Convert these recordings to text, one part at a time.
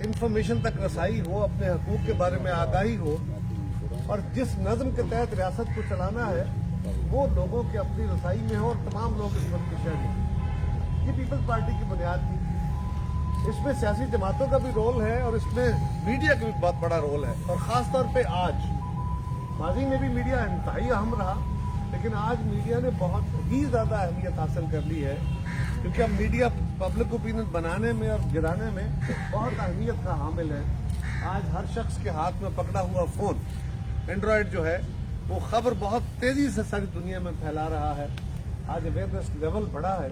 Information तक रसाई हो, अपने हकूक के बारे में आगाही हो, और जिस नज़म के तहत रियासत को चलाना है वो लोगों के अपनी रसाई में हो और तमाम लोग इस मुल्क के शहरी हों। ये पीपल्स पार्टी की बुनियाद थी। इसमें सियासी जमातों का भी रोल है और इसमें मीडिया का भी बहुत बड़ा रोल है, और ख़ास तौर पे आज। माजी में भी मीडिया इंतहाई अहम रहा, लेकिन आज मीडिया ने बहुत ही ज़्यादा अहमियत हासिल कर ली है, क्योंकि अब मीडिया पब्लिक ओपिनियन बनाने में और गिराने में बहुत अहमियत का हामिल है। आज हर शख्स के हाथ में पकड़ा हुआ फ़ोन एंड्रॉयड जो है वो खबर बहुत तेज़ी से सारी दुनिया में फैला रहा है। आज अवेयरनेस लेवल बढ़ा है,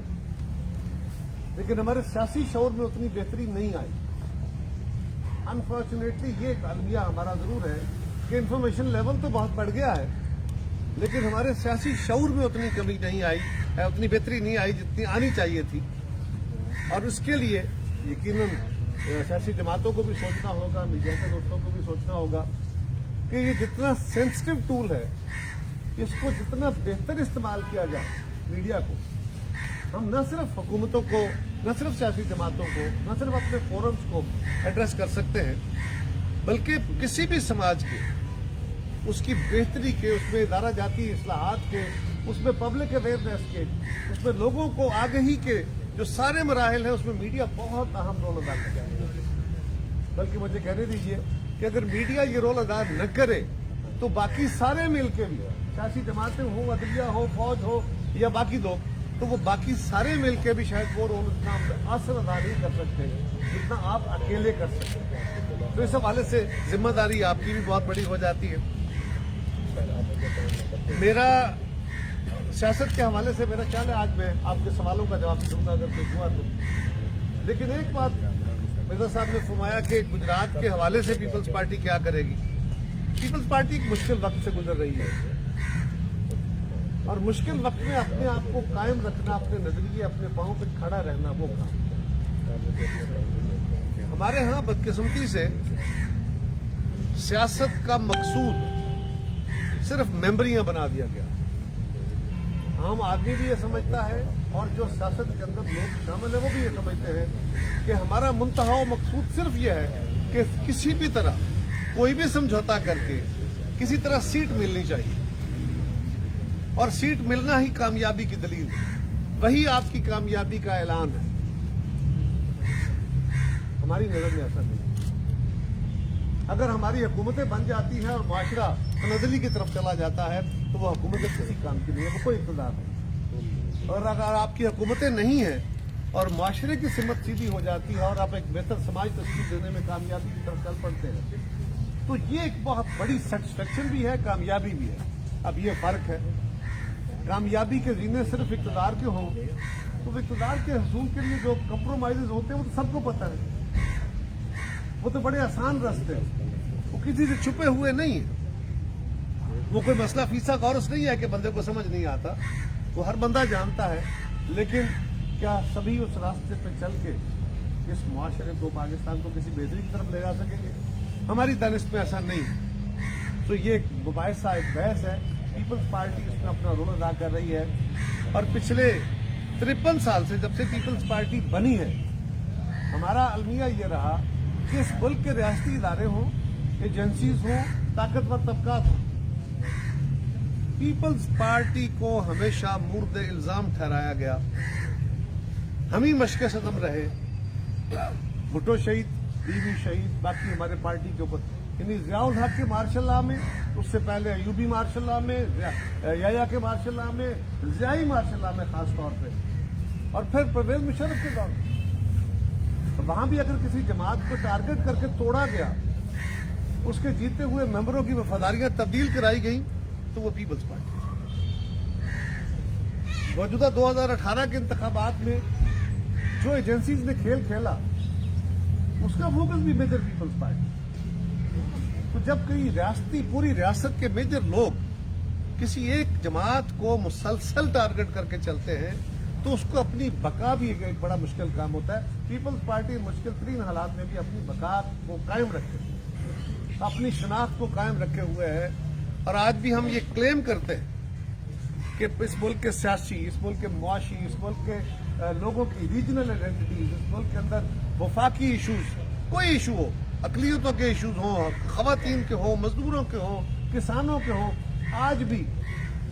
लेकिन हमारे सियासी शौर में उतनी बेहतरी नहीं आई। अनफॉर्चुनेटली ये एक अलमिया हमारा ज़रूर है कि इंफॉर्मेशन लेवल तो बहुत बढ़ गया है, लेकिन हमारे सियासी शऊर में उतनी कमी नहीं आई है, उतनी बेहतरी नहीं आई जितनी आनी चाहिए थी। और उसके लिए यकीनन सियासी जमातों को भी सोचना होगा, मीडिया के दोस्तों को भी सोचना होगा कि ये जितना सेंसिटिव टूल है, इसको जितना बेहतर इस्तेमाल किया जाए मीडिया को, हम न सिर्फ हुकूमतों को, न सिर्फ सियासी जमातों को, न सिर्फ अपने फोरम्स को एड्रेस कर सकते हैं, बल्कि किसी भी समाज के, उसकी बेहतरी के, उसमें इदारा जाती इस्लाहात के, उसमें पब्लिक अवेयरनेस के, उसमें लोगों को आगाही के जो सारे मराहिल हैं, उसमें मीडिया बहुत अहम रोल अदा करता है। बल्कि मुझे कहने दीजिए कि अगर मीडिया ये रोल अदा न करे तो बाकी सारे मिलके भी, सियासी जमातें हो, अदलिया हो, फौज हो या बाकी लोग, तो वो बाकी सारे मिलके भी शायद वो रोल उतना असर अदा नहीं कर सकते जितना आप अकेले कर सकते हैं। तो इस हवाले से जिम्मेदारी आपकी भी बहुत बड़ी हो जाती है। मेरा सियासत के हवाले से मेरा ख्याल है आज मैं आपके सवालों का जवाब दूंगा अगर कुछ हुआ तो। लेकिन एक बात मिर्जा साहब ने फरमाया कि गुजरात के हवाले से पीपल्स पार्टी क्या करेगी। पीपल्स पार्टी एक मुश्किल वक्त से गुजर रही है, और मुश्किल वक्त में अपने आप को कायम रखना, अपने नजरिए, अपने पांव पे खड़ा रहना, वो काम। हमारे यहाँ बदकिस्मती से सियासत का मकसूद सिर्फ मेंबरियां बना दिया गया। आम आदमी भी ये समझता है और जो सियासत के अंदर लोग शामिल है वो भी ये समझते हैं कि हमारा मुंतहा मकसूद सिर्फ ये है कि किसी भी तरह कोई भी समझौता करके किसी तरह सीट मिलनी चाहिए, और सीट मिलना ही कामयाबी की दलील है, वही आपकी कामयाबी का ऐलान है। हमारी नजर में ऐसा नहीं। अगर हमारी हुकूमतें बन जाती हैं और माशरा तनज़ली की तरफ चला जाता है तो वो हुकूमतें किसी काम की नहीं है, वो कोई इक़्तिदार नहीं। और अगर आपकी हुकूमतें नहीं हैं और माशरे की सिमत सीधी हो जाती है और आप एक बेहतर समाज तस्वीर देने में कामयाबी की तरफ चल पड़ते हैं, तो ये एक बहुत बड़ी सेटिस्फेक्शन भी है, कामयाबी भी है। अब ये फर्क है, कामयाबी के जीने सिर्फ इक़्तिदार के हों तो इक़्तिदार के हसूल के लिए जो कंप्रोमाइज़ होते हैं वो तो सबको पता है, वो तो बड़े आसान रास्ते हैं, वो किसी से छुपे हुए नहीं है। वो कोई मसला फीसा गौरस नहीं है कि बंदे को समझ नहीं आता, वो हर बंदा जानता है। लेकिन क्या सभी उस रास्ते पे चल के इस मुआशरे को, पाकिस्तान को किसी बेहतरी की तरफ ले जा सकेंगे? हमारी दानिश में ऐसा नहीं है। तो ये एक मुबाहिसा, एक बहस है। पीपल्स पार्टी इसमें अपना रोल अदा कर रही है, और पिछले 53 साल से जब से पीपल्स पार्टी बनी है, हमारा अलमिया ये रहा कि इस मुल्क के रियासती इदारे हों, एजेंसीज हों, ताकतवर तबकात हों, पीपल्स पार्टी को हमेशा मुर्द इल्जाम ठहराया गया। हम ही मशक़ सदम रहे, भुट्टो शहीद, बीवी शहीद, बाकी हमारे पार्टी के ऊपर यानी ज़ियाउल हक के मार्शल लॉ में, उससे पहले अयूबी मार्शल लॉ में, याया के मार्शल लॉ में, ज़ियाई मार्शल लॉ में खास तौर पे, और फिर परवेज मुशर्रफ के दौर में। तो वहां भी अगर किसी जमात को टारगेट करके तोड़ा गया, उसके जीते हुए मेंबरों की वफादारियां तब्दील कराई गई, तो वो पीपल्स पार्टी। मौजूदा 2018 के इंतखाबात में जो एजेंसीज ने खेल खेला, उसका फोकस भी मेजर पीपल्स पार्टी। तो जब कई रियासती, पूरी रियासत के मेजर लोग किसी एक जमात को मुसलसल टारगेट करके चलते हैं, तो उसको अपनी बका भी एक बड़ा मुश्किल काम होता है। पीपल्स पार्टी मुश्किल तरीन हालात में भी अपनी बका को कायम रखे, अपनी शनाख्त को कायम रखे हुए है। और आज भी हम ये क्लेम करते हैं कि इस मुल्क के सियासी, इस मुल्क के मुआशी, इस मुल्क के लोगों की रीजनल आइडेंटिटीज, इस मुल्क के अंदर वफाकी इशूज कोई इशू हो, अकलियतों के इश्यूज हों, खवातीन के हों, मजदूरों के हों, किसानों के हों, आज भी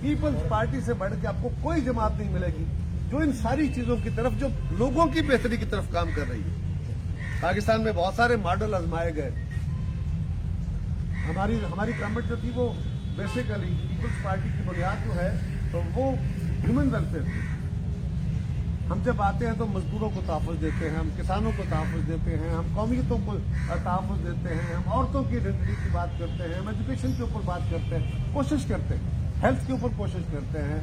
पीपल्स पार्टी से बढ़ के आपको कोई जमात नहीं मिलेगी जो इन सारी चीजों की तरफ, जो लोगों की बेहतरी की तरफ काम कर रही है। पाकिस्तान में बहुत सारे मॉडल आजमाए गए। हमारी गवर्नमेंट जो थी वो बेसिकली पीपल्स पार्टी की बुनियाद जो है तो वो ह्यूमन वेलफेयर थी। हम जब आते हैं तो मजदूरों को तहफ़्फ़ुज़ देते हैं, हम किसानों को तहफ़्फ़ुज़ देते हैं, हम कौमियतों को तहफ़्फ़ुज़ देते हैं, हम औरतों की आइडेंटिटी की बात करते हैं, हम एजुकेशन के ऊपर बात करते हैं, कोशिश करते हैं, हेल्थ के ऊपर कोशिश करते हैं,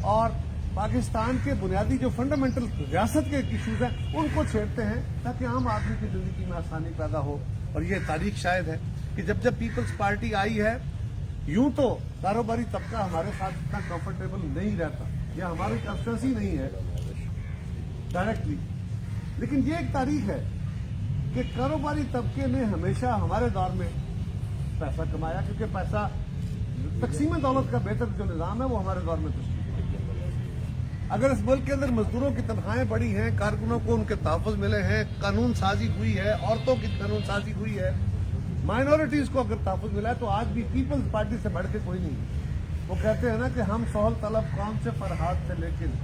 और पाकिस्तान के बुनियादी जो फंडामेंटल रियासत के इशूज़ हैं उनको छेड़ते हैं ताकि आम आदमी की ज़िंदगी में आसानी पैदा हो। और ये तारीख शायद है कि जब जब पीपल्स पार्टी आई है, यूं तो कारोबारी तबका हमारे साथ इतना कंफर्टेबल नहीं रहता, यह हमारी कंस्टिट्यूंसी नहीं है डायरेक्टली, लेकिन ये एक तारीख है कि कारोबारी तबके ने हमेशा हमारे दौर में पैसा कमाया, क्योंकि पैसा तकसीम दौलत का बेहतर जो निज़ाम है वो हमारे दौर में तश्कील। अगर इस मुल्क के अंदर मजदूरों की तनख्वाहें बढ़ी हैं, कारकुनों को उनके तहफ़्फ़ुज़ मिले हैं, कानून साजी हुई है, औरतों की कानून साजी हुई है, माइनॉरिटीज को अगर तहफ़्फ़ुज़ मिला है, तो आज भी पीपल्स पार्टी से बढ़ के कोई नहीं है। वो कहते हैं ना कि हम सोहल तलब कौन से फरहाद थे, लेकिन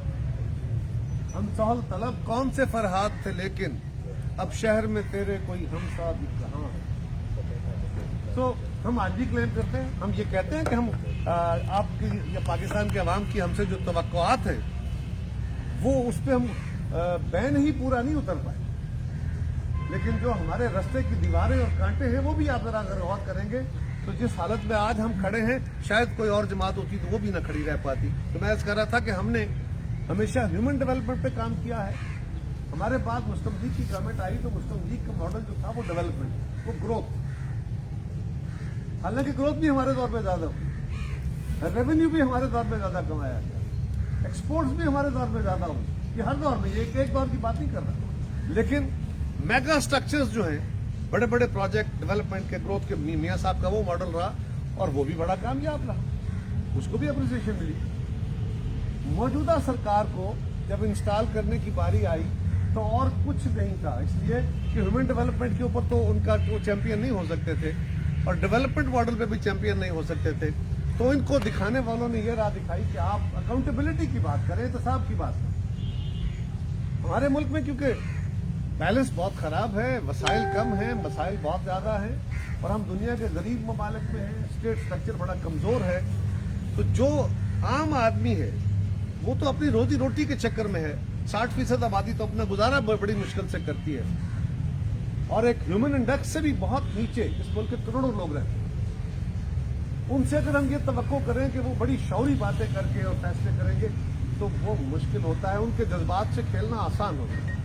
हम सोहल तलब कौन से फरहाद थे, लेकिन अब शहर में तेरे कोई हमसा भी कहाँ है। तो हम आज भी क्लेम करते हैं, हम ये कहते हैं कि हम आपकी या पाकिस्तान के अवाम की हमसे जो तवक्कुआत है वो उस पर हम बैन ही पूरा नहीं उतर पाए, लेकिन जो हमारे रास्ते की दीवारें और कांटे हैं वो भी आप जरा अगर गौर करेंगे तो जिस हालत में आज हम खड़े हैं शायद कोई और जमात होती तो वो भी न खड़ी रह पाती। तो मैं ऐसा कह रहा था कि हमने हमेशा ह्यूमन डेवलपमेंट पे काम किया है। हमारे बाद मुस्लिम लीग की गवर्नमेंट आई तो मुस्लिम लीग का मॉडल जो था वो डेवलपमेंट, वो ग्रोथ। हालांकि ग्रोथ भी हमारे दौर पे ज्यादा हुई, रेवेन्यू भी हमारे दौर में ज्यादा कमाया गया, एक्सपोर्ट्स भी हमारे दौर में ज्यादा हुई। ये हर दौर में, ये एक दौर की बात नहीं कर रहा, लेकिन मेगा स्ट्रक्चर्स जो हैं, बड़े बड़े प्रोजेक्ट डेवलपमेंट के ग्रोथ के, मियां साहब का वो मॉडल रहा और वो भी बड़ा कामयाब रहा, उसको भी अप्रिसिएशन मिली। मौजूदा सरकार को जब इंस्टॉल करने की बारी आई तो और कुछ नहीं था, इसलिए कि ह्यूमन डेवलपमेंट के ऊपर तो उनका वो चैंपियन नहीं हो सकते थे और डेवलपमेंट मॉडल पे भी चैंपियन नहीं हो सकते थे। तो इनको दिखाने वालों ने ये राह दिखाई कि आप अकाउंटेबिलिटी की बात करें, एहतसाब की बात करें। हमारे मुल्क में क्योंकि बैलेंस बहुत खराब है, वसाइल कम है, मसाइल बहुत ज्यादा है और हम दुनिया के गरीब ममालिक में हैं, स्टेट स्ट्रक्चर बड़ा कमजोर है, तो जो आम आदमी है वो तो अपनी रोजी रोटी के चक्कर में है। 60% आबादी तो अपना गुजारा बड़ी मुश्किल से करती है और एक ह्यूमन इंडेक्स से भी बहुत नीचे इस मुल्क के करोड़ों लोग रहते हैं। उनसे अगर हम ये तवक्को करें कि वो बड़ी शौरी बातें करके और फैसले करेंगे तो वो मुश्किल होता है। उनके जज्बात से खेलना आसान होता है।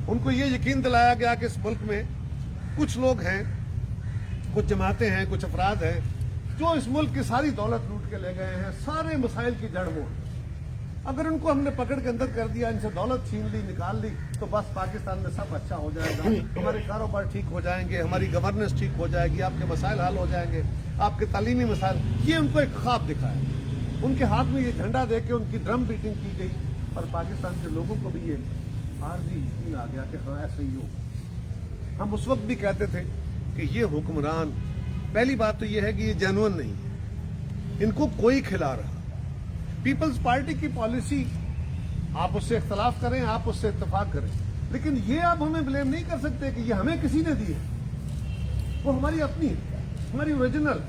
उनको ये यकीन दिलाया गया कि इस मुल्क में कुछ लोग हैं, कुछ जमातें हैं, कुछ अफराद हैं जो इस मुल्क की सारी दौलत लूट के ले गए हैं, सारे मसाइल की जड़ वो। अगर उनको हमने पकड़ के अंदर कर दिया, इनसे दौलत छीन ली, निकाल ली, तो बस पाकिस्तान में सब अच्छा हो जाएगा, हमारे कारोबार ठीक हो जाएंगे, हमारी गवर्नेंस ठीक हो जाएगी, आपके मसाइल हल हो जाएंगे, आपके तालीमी मसाइल। ये उनको एक ख्वाब दिखाया, उनके हाथ में ये झंडा दे के उनकी ड्रम बीटिंग की गई और पाकिस्तान के लोगों को भी ये आर्जी यकीन आ गया कि हाँ ऐसे ही हो। हम उस वक्त भी कहते थे कि ये हुक्मरान, पहली बात तो ये है कि ये जेन्युइन नहीं है, इनको कोई खिला रहा। पीपल्स पार्टी की पॉलिसी, आप उससे इख्तलाफ करें, आप उससे इत्तेफाक करें, लेकिन ये आप हमें ब्लेम नहीं कर सकते कि ये हमें किसी ने दी है, वो हमारी अपनी, हमारी ओरिजिनल।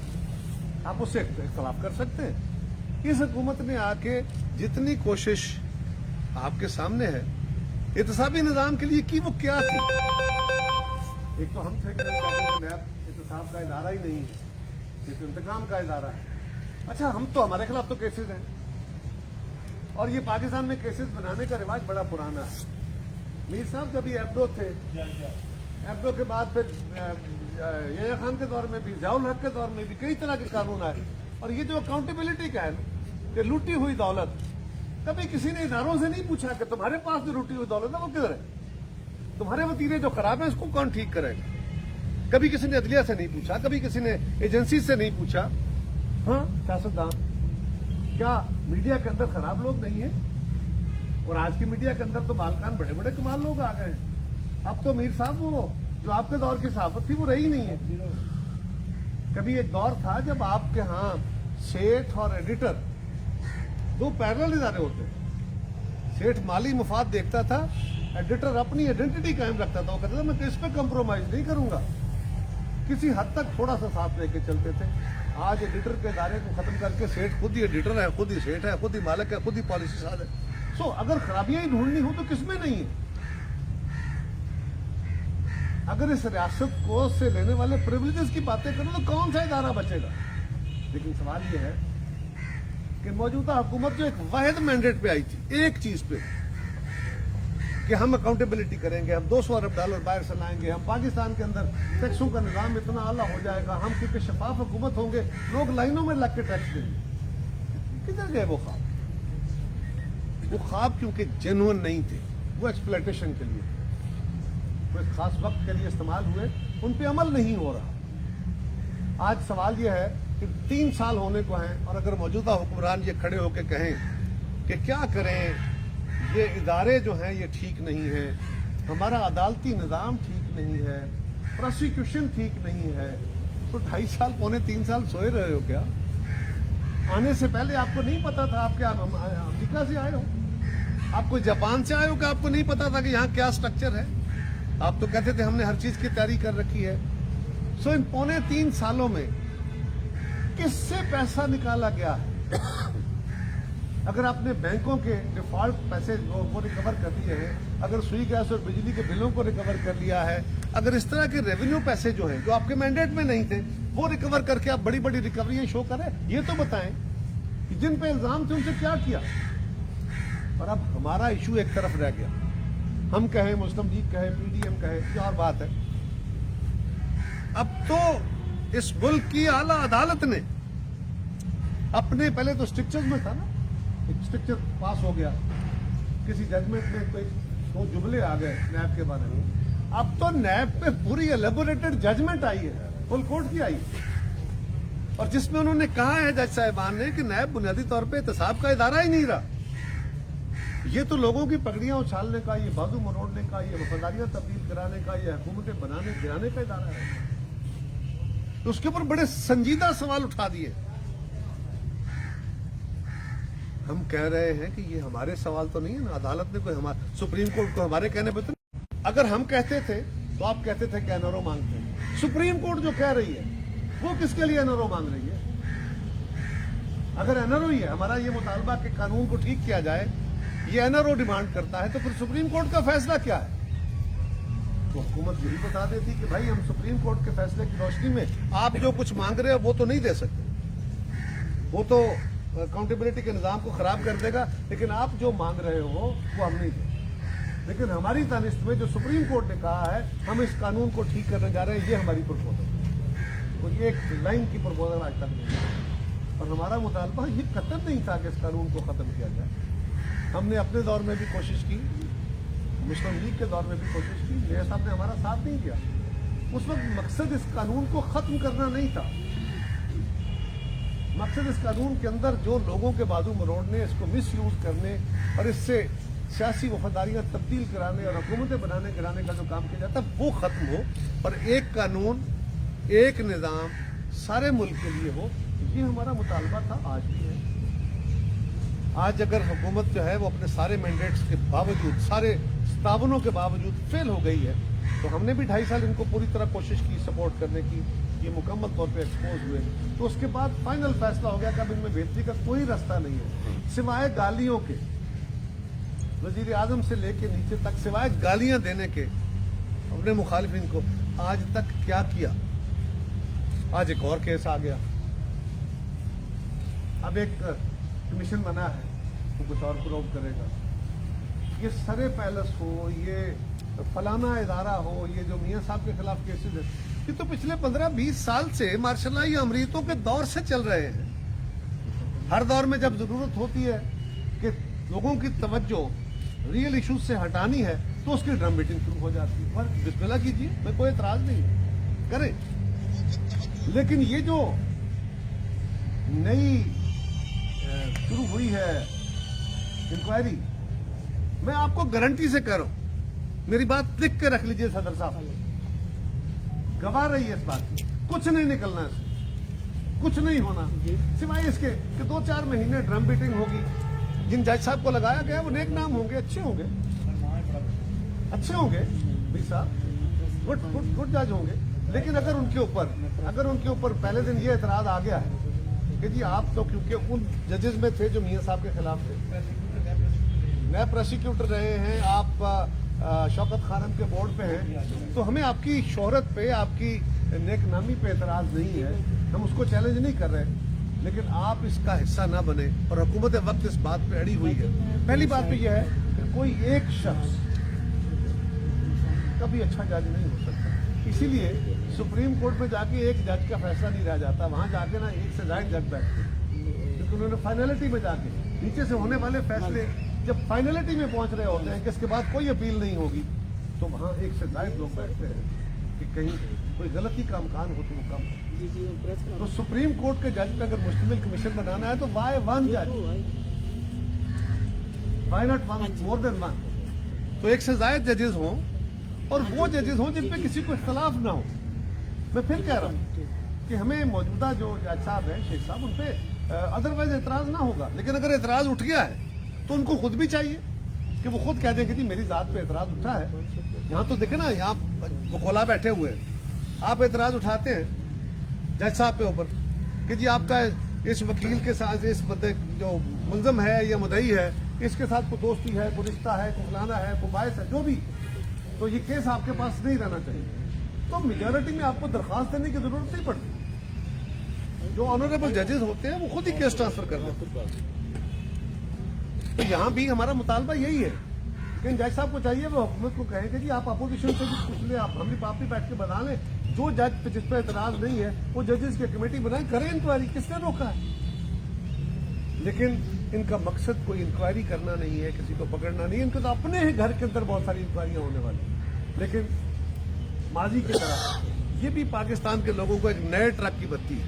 आप उससे इख्तलाफ कर सकते हैं। इस हुकूमत ने आके जितनी कोशिश आपके सामने है एहतसाबी निजाम के लिए की, वो क्या थी? एक तो हम थे कि एहतसाब का इदारा ही नहीं है, ये तो इंतकाम का इदारा है। अच्छा, हम तो, हमारे खिलाफ तो केसेस हैं और ये पाकिस्तान में केसेस बनाने का रिवाज बड़ा पुराना है। मीर साहब जब ये एब्डो थे, एब्डो के बाद फिर यहया खान के दौर में भी, ज़ियाउल हक के दौर में भी कई तरह के कानून आए। और ये जो अकाउंटेबिलिटी का है कि लूटी हुई दौलत, कभी किसी ने इदारों से नहीं पूछा कि तुम्हारे पास जो लूटी हुई दौलत है वो किधर है, तुम्हारे वतीरे जो खराब है इसको कौन ठीक करेगा। कभी किसी ने अदलिया से नहीं पूछा, कभी किसी ने एजेंसी से नहीं पूछा। हाँ सियासतदान, क्या मीडिया के अंदर खराब लोग नहीं है? और आज की मीडिया के अंदर तो बालकान बड़े बड़े कमाल लोग आ गए हैं। अब तो मीर साहब वो जो आपके दौर की सहाफत थी वो रही नहीं है। कभी एक दौर था जब आपके यहाँ सेठ और एडिटर दो पैरेलल इदारे होते थे। सेठ माली मुफाद देखता था, एडिटर अपनी आइडेंटिटी कायम रखता था। वो कहता था मैं इस पे कंप्रोमाइज नहीं करूंगा, किसी हद तक थोड़ा सा साथ लेके चलते थे। आज एडिटर के इदारे को खत्म करके सेठ खुद ही एडिटर है, खुद ही सेठ है, खुद ही मालिक है, खुद ही पॉलिसी साज है। सो अगर खराबियां ही ढूंढनी हो तो किसमें नहीं है? अगर इस रियासत को से लेने वाले प्रिविलेजेस की बातें करें तो कौन सा इदारा बचेगा? लेकिन सवाल यह है कि मौजूदा हुकूमत जो एक वाहिद मैंडेट पे आई थी, एक चीज पे, कि हम अकाउंटेबिलिटी करेंगे, हम $200 अरब बाहर से लाएंगे, हम पाकिस्तान के अंदर टैक्सों का निजाम इतना आला हो जाएगा, हम क्योंकि शफाफ हुकूमत होंगे, लोग लाइनों में लग के टैक्स देंगे। किधर गए वो ख्वाब? वो ख्वाब क्योंकि जेन्युइन नहीं थे, वो एक्सप्लॉयटेशन के लिए, वो एक खास वक्त के लिए इस्तेमाल हुए, उन पे अमल नहीं हो रहा। आज सवाल यह है कि 3 साल होने को हैं और अगर मौजूदा हुक्मरान ये खड़े होकर कहें कि क्या करें, ये इदारे जो हैं ये ठीक नहीं है, हमारा अदालती निज़ाम ठीक नहीं है, प्रोसिक्यूशन ठीक नहीं है, तो 2.5 साल पौने 3 साल सोए रहे हो क्या? आने से पहले आपको नहीं पता था? आप क्या अमेरिका से आए हो? आप कोई जापान से आए हो कि आपको नहीं पता था कि यहाँ क्या स्ट्रक्चर है? आप तो कहते थे हमने हर चीज की तैयारी कर रखी है। सो इन पौने 3 सालों में किससे पैसा निकाला गया है? अगर आपने बैंकों के डिफॉल्ट पैसे को रिकवर कर लिए हैं, अगर सुई गैस और बिजली के बिलों को रिकवर कर लिया है, अगर इस तरह के रेवेन्यू पैसे जो हैं जो आपके मैंडेट में नहीं थे वो रिकवर करके आप बड़ी बड़ी रिकवरियां शो करें, ये तो बताएं कि जिन पे इल्जाम थे उनसे क्या किया। और अब हमारा इशू एक तरफ रह गया, हम कहें, मुस्लिम लीग कहे, पीडीएम कहे, क्या और बात है। अब तो इस मुल्क की आला अदालत ने अपने, पहले तो स्ट्रक्चर्स में था ना, एक स्ट्रक्चर पास हो गया, किसी जजमेंट में कोई 2 जुमले आ गए नैब के बारे में, अब तो नैब पे पूरी एलेबोरेटेड जजमेंट आई है, फुल कोर्ट की आई है, और जिसमें उन्होंने कहा है जज साहिबान ने कि नैब बुनियादी तौर पे एहतसाब का इदारा ही नहीं रहा। ये तो लोगों की पगड़ियां उछालने का, ये बाजू मरोड़ने का, ये वफादारियां तब्दील कराने का, ये हुकूमतें बनाने गिराने का इदारा है। तो उसके ऊपर बड़े संजीदा सवाल उठा दिए। हम कह रहे हैं कि ये हमारे सवाल तो नहीं है ना, अदालत ने कोई हमारे सुप्रीम कोर्ट को हमारे कहने पर तो, अगर हम कहते थे तो आप कहते थे कि एनआरओ मांगते हैं। सुप्रीम कोर्ट जो कह रही है वो किसके लिए एनआरओ मांग रही है? अगर एनआरओ ही है, हमारा ये मुतालबा कि कानून को ठीक किया जाए, ये एनआरओ डिमांड करता है, तो फिर सुप्रीम कोर्ट का फैसला क्या है? तो हुकूमत यही बता देती कि भाई हम सुप्रीम कोर्ट के फैसले की रोशनी में आप जो कुछ मांग रहे हो वो तो नहीं दे सकते, वो तो अकाउंटेबिलिटी के निजाम को खराब कर देगा, लेकिन आप जो मांग रहे हो वो हम नहीं देंगे। लेकिन हमारी दानिश में जो सुप्रीम कोर्ट ने कहा है हम इस कानून को ठीक करने जा रहे हैं, ये हमारी प्रपोजल है, और ये एक लाइन की प्रपोजल आज तक नहीं है। और हमारा मुतालबा ये कतई नहीं था कि इस कानून को खत्म किया जाए। हमने अपने दौर में भी कोशिश की, मुस्लिम लीग के दौर में भी कोशिश की, मेयर साहब ने हमारा साथ नहीं दिया। उस वक्त मकसद इस कानून को खत्म करना नहीं था, मकसद इस कानून के अंदर जो लोगों के बाजू मरोड़ने, इसको मिस यूज करने और इससे सियासी वफादारियां तब्दील कराने और हुकूमतें बनाने गिराने का जो काम किया जाता है वो खत्म हो, और एक कानून, एक निज़ाम सारे मुल्क के लिए हो। ये हमारा मुतालबा था, आज भी है। आज अगर हुकूमत जो है वो अपने सारे मैंडेट्स के बावजूद, सारे तावनों के बावजूद फेल हो गई है, तो हमने भी 2.5 साल इनको पूरी तरह कोशिश की सपोर्ट करने की, ये मुकम्मल तौर पे एक्सपोज हुए, तो उसके बाद फाइनल फैसला हो गया कि अब इनमें बेहतरी का कोई रास्ता नहीं है सिवाय गालियों के। वजीर आजम से लेके नीचे तक सिवाय गालियां देने के अपने मुखालिफिन को आज तक क्या किया। आज एक और केस आ गया, अब एक कमीशन बना है तो कुछ और प्रोव करेगा। ये सरे पैलेस हो, ये फलाना इदारा हो, ये जो मियां साहब के खिलाफ केसेस है, ये तो पिछले 15-20 साल से मार्शल ये अमरीतों के दौर से चल रहे हैं। हर दौर में जब जरूरत होती है कि लोगों की तवज्जो रियल इश्यूज से हटानी है तो उसकी ड्रम बीटिंग शुरू हो जाती है। पर बिस्मिल्लाह कीजिए, मैं कोई एतराज नहीं करें, लेकिन ये जो नई शुरू हुई है इंक्वायरी, मैं आपको गारंटी से कह रहा हूं, मेरी बात लिख के रख लीजिए सदर साहब, गवाह रही है इस बात की, कुछ नहीं निकलना है, कुछ नहीं होना सिवाय इसके कि 2-4 महीने ड्रम बीटिंग होगी। जिन जज साहब को लगाया गया वो नेक नाम होंगे, अच्छे होंगे भाई साहब, गुड जज होंगे। लेकिन अगर उनके ऊपर पहले दिन ये एतराज आ गया है कि जी आप तो क्योंकि उन जजेस में थे जो मियां साहब के खिलाफ थे, नए प्रोसिक्यूटर रहे हैं, आप शौकत खानम के बोर्ड पे हैं, तो हमें आपकी शोहरत पे, आपकी नेक नामी पे एतराज नहीं है, हम उसको चैलेंज नहीं कर रहे, लेकिन आप इसका हिस्सा ना बने। और हुकूमत वक्त इस बात पे अड़ी हुई है। पहली बात तो यह है कि कोई एक शख्स कभी अच्छा जज नहीं हो सकता, इसीलिए सुप्रीम कोर्ट में जाके एक जज का फैसला नहीं रह जाता, वहां जाके ना एक से ज्यादा जज बैठते, क्योंकि उन्होंने फाइनलिटी में जाके नीचे से होने वाले फैसले जब फाइनलिटी में पहुंच रहे होते हैं कि इसके बाद कोई अपील नहीं होगी, तो वहां एक से ज्यादा लोग बैठते हैं कि कहीं कोई गलती का अमकान हो तो वो कम। तो सुप्रीम कोर्ट के जज पे अगर मुश्तमिल कमीशन बनाना है तो वाई वन जज, why not one, more than one. तो एक से ज्यादा जजेस हों और वो जजेस हों जिन पे किसी को इख्तलाफ ना हो। मैं फिर कह रहा हूँ कि हमें मौजूदा जो जज साहब हैं, शेख साहब, उन पे अदरवाइज एतराज ना होगा, लेकिन अगर एतराज उठ गया है तो उनको खुद भी चाहिए कि वो खुद कह दें कि जी मेरी जात पे एतराज उठा है। यहाँ तो देखे ना, यहाँ वो खोला बैठे हुए हैं, आप एतराज उठाते हैं जज साहब के ऊपर कि जी आपका इस वकील के साथ, इस बंदे जो मुलजम है या मुदई है, इसके साथ कोई दोस्ती है, कोई रिश्ता है, कोई फलाना है, कोई बायस है, जो भी, तो ये केस आपके पास नहीं रहना चाहिए। तो मेजॉरिटी में आपको दरखास्त देने की जरूरत नहीं पड़ती, जो ऑनरेबल जजेस होते हैं वो खुद ही केस ट्रांसफर कर देते हैं। तो यहाँ भी हमारा मुतालबा यही है कि जज साहब को चाहिए वो हुकूमत को कहें कि जी आप अपोजिशन से भी पूछ लें, आप भी बैठ के बना लें, जो जज पे जिस पे एतराज नहीं है वो जजेस की कमेटी बनाए, करें इंक्वायरी, किसने रोका है। लेकिन इनका मकसद कोई इंक्वायरी करना नहीं है, किसी को पकड़ना नहीं है, इनको तो अपने ही घर के अंदर बहुत सारी इंक्वायरियां होने वाली। लेकिन माजी की तरह ये भी पाकिस्तान के लोगों को एक नए ट्रक की बत्ती है,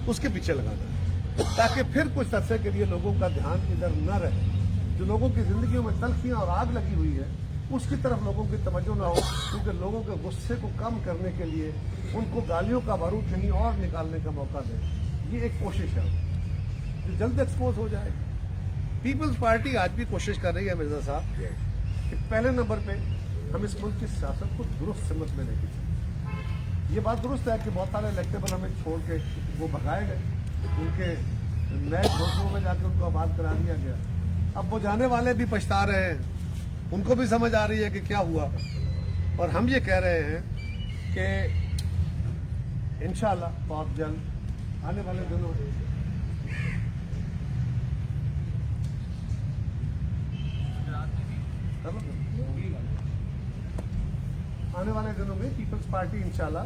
उसके पीछे लगाना है, ताकि फिर कुछ अरसे के लिए लोगों का ध्यान इधर न रहे। जो लोगों की जिंदगियों में तलखियां और आग लगी हुई है उसकी तरफ लोगों की तवज्जो ना हो, क्योंकि लोगों के गुस्से को कम करने के लिए उनको गालियों का बारूद कहीं और निकालने का मौका दें। ये एक कोशिश है जो जल्द एक्सपोज हो जाएगी। पीपल्स पार्टी आज भी कोशिश कर रही है मिर्जा साहब कि पहले नंबर पे हम इस मुल्क की सियासत को दुरुस्त समत में लेके चलें। ये बात दुरुस्त है कि बहुत सारे इलेक्टेबल हमें छोड़ के वो भगाए गए, उनके नए घोषणों में जाके उनको आबाद करा दिया गया। अब वो जाने वाले भी पछता रहे हैं, उनको भी समझ आ रही है कि क्या हुआ। और हम ये कह रहे हैं कि इंशाअल्लाह बहुत जल्द आने वाले दिनों में पीपल्स पार्टी इंशाअल्लाह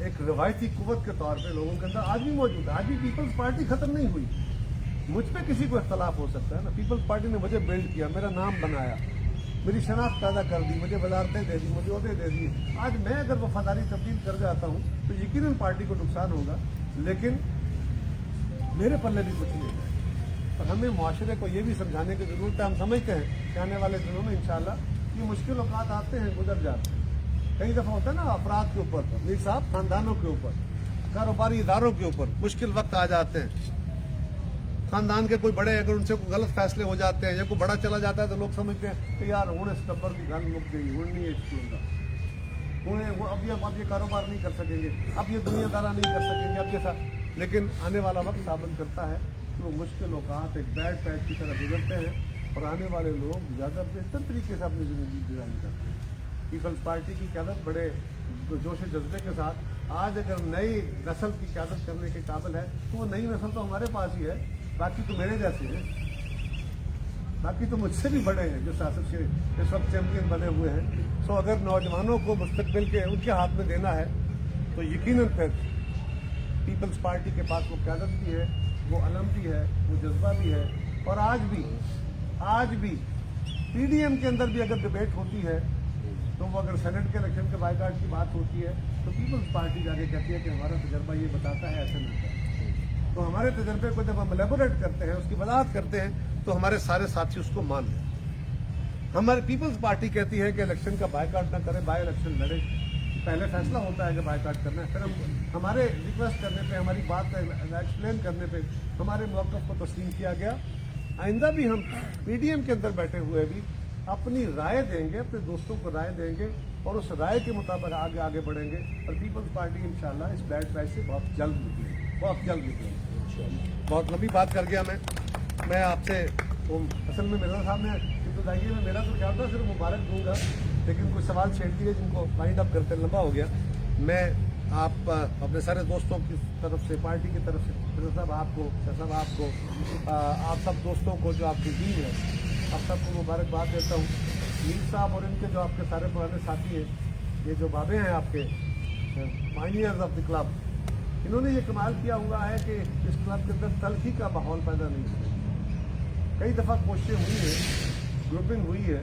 एक रवायती कुव्वत के तौर पे लोगों के अंदर आज भी मौजूद है। आज भी पीपल्स पार्टी खत्म नहीं हुई। मुझ पे किसी को इख्तलाफ हो सकता है ना, पीपल्स पार्टी ने मुझे बिल्ड किया, मेरा नाम बनाया, मेरी शनाख्त पैदा कर दी, मुझे वजारतें दे दी, मुझे ओहदे दे दिए। आज मैं अगर वफादारी तब्दील कर जाता हूँ तो यकीनन पार्टी को नुकसान होगा, लेकिन मेरे पल्ले भी कुछ नहीं है। और हमें मुआशरे को ये भी समझाने की जरूरत है। हम समझते हैं कि आने वाले दिनों में इंशाअल्लाह ये मुश्किल औकात आते हैं, गुजर जाते हैं। कई दफा होता है ना अफराद के ऊपर, मीर साहब, खानदानों के ऊपर, कारोबारी इदारों के ऊपर मुश्किल वक्त आ जाते हैं। खानदान के कोई बड़े अगर उनसे कोई गलत फैसले हो जाते हैं या कोई बड़ा चला जाता है तो लोग समझते हैं कि यार हूँ इस टब्बर की गल मुक गई, हूँ नहीं अब ये कारोबार नहीं कर सकेंगे, अब ये दुनियादारा नहीं कर सकेंगे, अब ये सब। लेकिन आने वाला वक्त साबित करता है कि वो मुश्किल औकात एक बैड पैच की तरह गुजरते हैं और आने वाले लोग ज़्यादा बेहतर तरीके से अपनी ज़िंदगी डिजाइन करते हैं। पीपल्स पार्टी की क़यादत बड़े जोश जज्बे के साथ आज अगर नई नस्ल की क़यादत करने के काबिल है तो वो नई नस्ल तो हमारे पास ही है। बाकी तो मेरे जैसे हैं, बाकी तो मुझसे भी बड़े हैं जो सियासत के इस वक्त चैंपियन बने हुए हैं। सो अगर नौजवानों को मुस्तकबिल के उनके हाथ में देना है तो यकीनन फिर पीपल्स पार्टी के पास वो क़यादत भी है, वो अलम भी है, वो जज्बा भी है। और आज भी पीडीएम के अंदर भी अगर डिबेट होती है तो वो अगर सेनेट के इलेक्शन के बायकाट की बात होती है तो पीपल्स पार्टी जाके कहती है कि हमारा तजर्बा ये बताता है ऐसे नहीं है। तो हमारे तजर्बे को जब हम एलेबोरेट करते हैं, उसकी वजाहत करते हैं, तो हमारे सारे साथी उसको मान लें। हमारी पीपल्स पार्टी कहती है कि इलेक्शन का बायकॉट ना करें, बाय इलेक्शन लड़े। पहले फैसला होता है कि बायकॉट करना है, फिर हम हमारे रिक्वेस्ट करने पे, हमारी बात एक्सप्लेन करने पे हमारे मौक़िफ़ को तस्लीम किया गया। आइंदा भी हम पीडीएम के अंदर बैठे हुए भी अपनी राय देंगे, अपने दोस्तों को राय देंगे और उस राय के मुताबिक आगे बढ़ेंगे और पीपल्स पार्टी इंशाल्लाह इस बैड प्राइस से बहुत जल्द निकलेगी। बहुत लंबी बात कर गया मैं आपसे असल में मिर्जा साहब ने तो जाइए, मैं मेरा तो क्या था, सिर्फ मुबारक दूंगा, लेकिन कुछ सवाल छेड़ दिए जिनको वाइंड अप करते लंबा हो गया। मैं आप अपने सारे दोस्तों की तरफ से, पार्टी की तरफ से, मिर्जा साहब आपको, साहब आपको, आप सब दोस्तों को जो आपकी टीम है, आप सबको मुबारकबाद देता हूँ। मीर साहब और इनके जो आपके सारे पुराने साथी हैं, ये जो बाबे हैं आपके पायनियर्स ऑफ द क्लब, इन्होंने ये कमाल किया हुआ है कि इस क्लब के अंदर तलखी का माहौल पैदा नहीं हुआ। कई दफ़ा कोशिशें हुई है, ग्रुपिंग हुई है,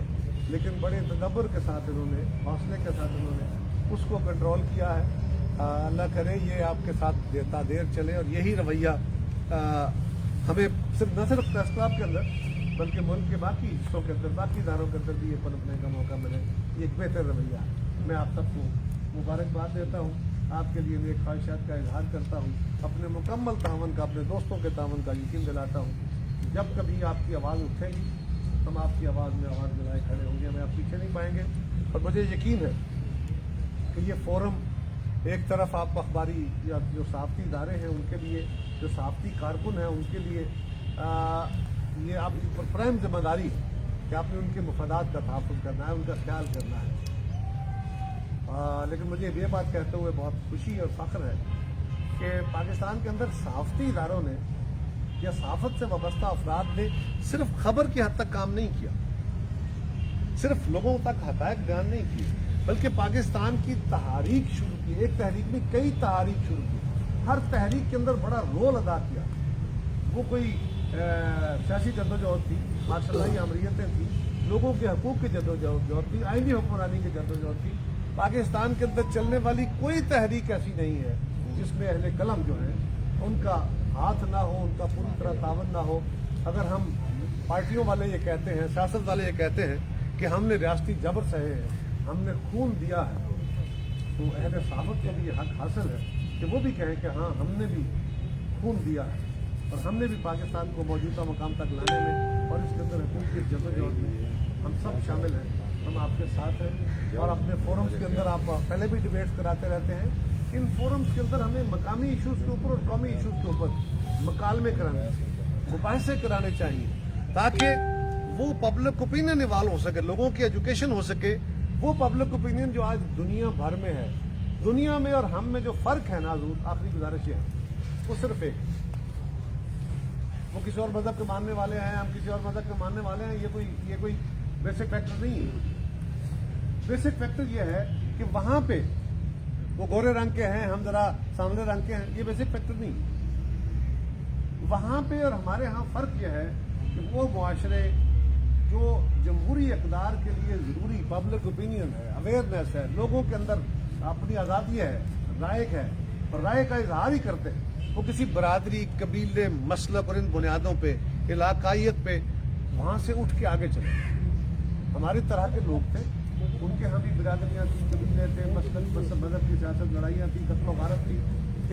लेकिन बड़े तदब्बर के साथ इन्होंने, हौसले के साथ इन्होंने उसको कंट्रोल किया है। अल्लाह करे ये आपके साथ देता देर चले और यही रवैया हमें न सिर्फ प्रेस क्लब के अंदर बल्कि मुल्क के बाकी हिस्सों के अंदर, बाकी इदारों के अंदर भी ये पनपने का मौका मिले। ये एक बेहतर रवैया है। मैं आप सबको मुबारकबाद देता हूँ, आपके लिए मेरी ख्वाहिशात का इजहार करता हूँ, अपने मुकम्मल तावन का, अपने दोस्तों के तावन का यकीन दिलाता हूँ। जब कभी आपकी आवाज़ उठेगी हम आपकी आवाज़ में आवाज़ मिलाए खड़े होंगे, हमें आप पीछे नहीं पाएंगे। और मुझे यकीन है कि ये फोरम एक तरफ आप अखबारी या जो सहाफ़ती इदारे हैं उनके लिए, जो सहाफ़ती कारकुन हैं उनके लिए ये आपकी प्राइम जिम्मेदारी है कि आपने उनके मफादात का तहफ़्फ़ुज़ करना है, उनका ख्याल करना है। लेकिन मुझे ये बात कहते हुए बहुत खुशी और फ़ख्र है कि पाकिस्तान के अंदर सहाफ़ती इदारों ने या सहाफ़त से वाबस्ता अफराद ने सिर्फ खबर की हद तक काम नहीं किया, सिर्फ लोगों तक हक़ाइक़ बयान नहीं किए, बल्कि पाकिस्तान की तहरीक शुरू की। एक तहरीक में कई तहरीक शुरू की, हर तहरीक के अंदर बड़ा रोल अदा किया। वो कोई सियासी जद्दोजहद थी, माशाअल्लाह ये अमरीतें थी, लोगों के हकूक़ की जद्दोजहद थी, आइनी हुक्मरानी की जद्दोजहद थी। पाकिस्तान के अंदर चलने वाली कोई तहरीक ऐसी नहीं है जिसमें अहले कलम जो है उनका हाथ ना हो, उनका पूरी तरह तावन ना हो। अगर हम पार्टियों वाले ये कहते हैं, सियासत वाले ये कहते हैं कि हमने रियासती जबर सहे हैं, हमने खून दिया है, तो अहले सहाबत को भी ये हक हासिल है कि वो भी कहें कि हाँ हमने भी खून दिया है और हमने भी पाकिस्तान को मौजूदा मकाम तक लाने में और इसके अंदर हुकूक की जद्दोजहद में हम सब शामिल हैं, हम आपके साथ हैं। और अपने फोरम्स के अंदर आप पहले भी डिबेट्स कराते रहते हैं, इन फोरम्स के अंदर हमें मकामी इशूज़ के ऊपर और कौमी इशूज़ के ऊपर मकालमे कराने चाहिए, मुबाहिसे कराने चाहिए, ताकि वो पब्लिक ओपिनियन इवाल्व हो सके, लोगों की एजुकेशन हो सके। वो पब्लिक ओपिनियन जो आज दुनिया भर में है, दुनिया में और हम में जो फ़र्क है नाज़ूर, आखिरी गुजारिश है वो सिर्फ एक, वो किसी और मज़हब के मानने वाले हैं, हम किसी और मज़हब के मानने वाले हैं, ये कोई बेसिक फैक्टर नहीं है। बेसिक फैक्टर ये है कि वहाँ पे वो गोरे रंग के हैं, हम जरा सांवले रंग के हैं, ये बेसिक फैक्टर नहीं है। वहाँ पे और हमारे यहाँ फ़र्क यह है कि वो मुआशरे जो जमहूरी इक़्तिदार के लिए ज़रूरी पब्लिक ओपिनियन है, अवेयरनेस है, लोगों के अंदर अपनी आज़ादी है, राय है और राय का इजहार ही करते हैं, वो किसी बरादरी, कबीले, मसलब और इन बुनियादों पे, इलाकाइयत पे वहाँ से उठ के आगे चले। हमारी तरह के लोग थे, उनके यहाँ भी बिरादरियाँ थी, कबीले थे, मजहब की सियासत, लड़ाइयाँ थी, कत्ल वारत थी,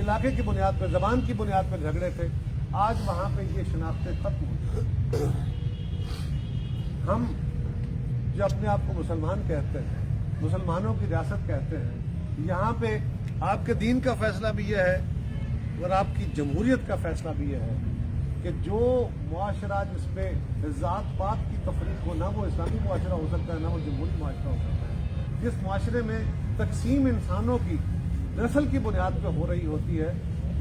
इलाके की बुनियाद पर, ज़बान की बुनियाद पर झगड़े थे। आज वहाँ पे ये शनाख्तें खत्म हो। हम जो अपने आप को मुसलमान कहते हैं, मुसलमानों की रियासत कहते हैं, यहाँ पे आपके दीन का फैसला भी यह है और आपकी जमहूरियत का फैसला भी यह है कि जो मुआशरा जिसमें ज़ात पात की तफरीक हो, ना वो इस्लामी मुआशरा हो सकता है, ना वो जमहूरी मुआशरा हो सकता है। जिस मुआशरे में तकसीम इंसानों की नस्ल की बुनियाद पर हो रही होती है,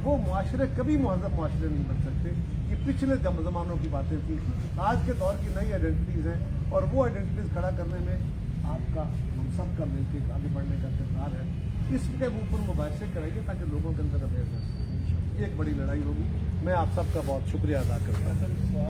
वो मुआशरे कभी मुहज़्ज़ब मुआशरे नहीं बन सकते। ये पिछले ज़मानों की बातें थी, आज के दौर की नई आइडेंटिटीज़ हैं और वो आइडेंटिटीज़ खड़ा करने में आपका, हम सब का मिलकर आगे बढ़ने का किरदार है। इसके ऊपर मुबाहिसे कराइए ताकि लोगों के अंदर अवेयरनेस, ये एक बड़ी लड़ाई होगी। मैं आप सबका बहुत शुक्रिया अदा करता हूँ।